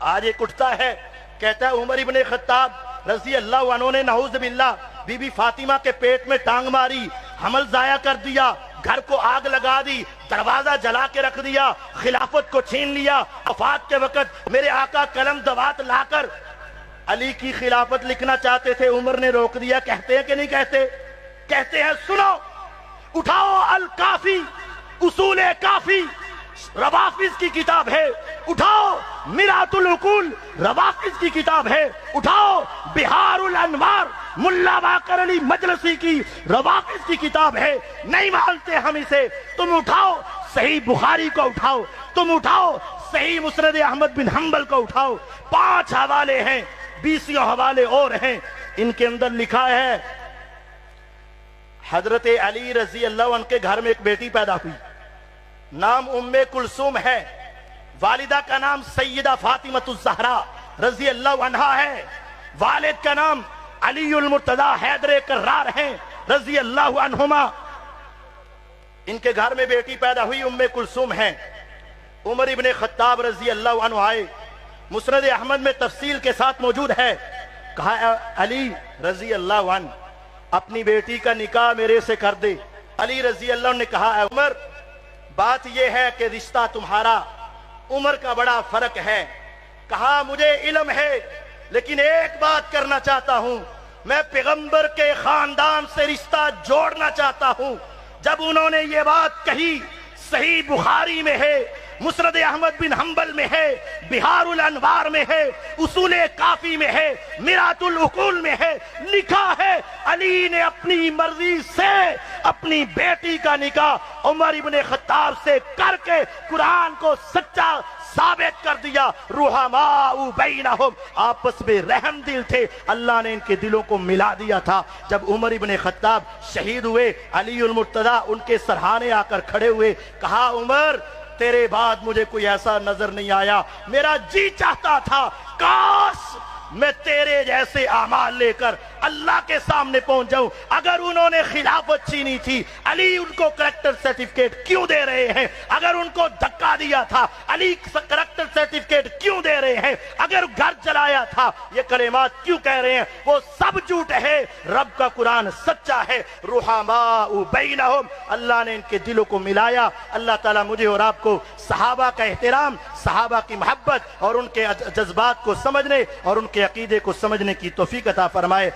آج ایک اٹھتا ہے کہتا ہے عمر ابن خطاب رضی اللہ عنہ نے نعوذ باللہ بی بی فاطمہ کے پیٹ میں ٹانگ ماری، حمل ضائع کر دیا، گھر کو آگ لگا دی، دروازہ جلا کے رکھ دیا، خلافت کو چھین لیا۔ وفات کے وقت میرے آقا قلم دوات لا کر علی کی خلافت لکھنا چاہتے تھے، عمر نے روک دیا۔ کہتے ہیں کہ نہیں کہتے؟ کہتے ہیں سنو، اٹھاؤ الکافی، اصول کافی روافض کی کتاب ہے، اٹھاؤ مرآت العقول روافض کی کتاب ہے، اٹھاؤ بہار الانوار ملا باقر علی مجلسی کی روافض کی کتاب ہے۔ نہیں مانتے ہم اسے، تم اٹھاؤ صحیح بخاری کو اٹھاؤ، تم اٹھاؤ صحیح مسند احمد بن حنبل کو اٹھاؤ۔ 5 حوالے ہیں، 20 حوالے اور ہیں، ان کے اندر لکھا ہے حضرت علی رضی اللہ عنہ کے گھر میں ایک بیٹی پیدا ہوئی، نام ام کلثوم ہے، والدہ کا نام سیدہ فاطمہ الزہرا رضی اللہ عنہا ہے، والد کا نام علی المرتضی حیدر کرار ہیں رضی اللہ عنہما۔ ان کے گھر میں بیٹی پیدا ہوئی ام کلثوم ہیں۔ عمر ابن خطاب رضی اللہ عنہ آئے، مسند احمد میں تفصیل کے ساتھ موجود ہے، کہا علی رضی اللہ عنہ اپنی بیٹی کا نکاح میرے سے کر دے۔ علی رضی اللہ عنہ نے کہا اے عمر، بات یہ ہے کہ رشتہ تمہارا عمر کا بڑا فرق ہے۔ کہا مجھے علم ہے، لیکن ایک بات کرنا چاہتا ہوں، میں پیغمبر کے خاندان سے رشتہ جوڑنا چاہتا ہوں۔ جب انہوں نے یہ بات کہی، صحیح بخاری میں ہے، مسند احمد بن حنبل میں ہے، بہار الانوار میں ہے، اصول کافی میں ہے، مرآت العقول میں ہے، لکھا ہے علی نے اپنی مرضی سے اپنی بیٹی کا نکاح عمر ابن خطاب سے کر کے قرآن کو سچا ثابت کر دیا۔ رحماء بینہم، آپس میں رحم دل تھے، اللہ نے ان کے دلوں کو ملا دیا تھا۔ جب عمر ابن خطاب شہید ہوئے، علی المرتضی ان کے سرہانے آ کر کھڑے ہوئے، کہا عمر تیرے بعد مجھے کوئی ایسا نظر نہیں آیا، میرا جی چاہتا تھا کاش میں تیرے جیسے اعمال لے کر اللہ کے سامنے پہنچ جاؤں۔ اگر انہوں نے خلافت چھینی تھی، علی ان کو کریکٹر سرٹیفکیٹ کیوں دے رہے ہیں؟ اگر ان کو دھکا دیا تھا، علی کریکٹر سرٹیفکیٹ کیوں دے رہے ہیں؟ اگر گھر جلایا تھا، یہ کلمات کیوں کہہ رہے ہیں؟ وہ سب جھوٹ ہے، رب کا قرآن سچا ہے۔ رحماء بینہم، اللہ نے ان کے دلوں کو ملایا۔ اللہ تعالیٰ مجھے اور آپ کو صحابہ کا احترام، صحابہ کی محبت اور ان کے جذبات کو سمجھنے اور ان کے عقیدے کو سمجھنے کی توفیق عطا فرمائے۔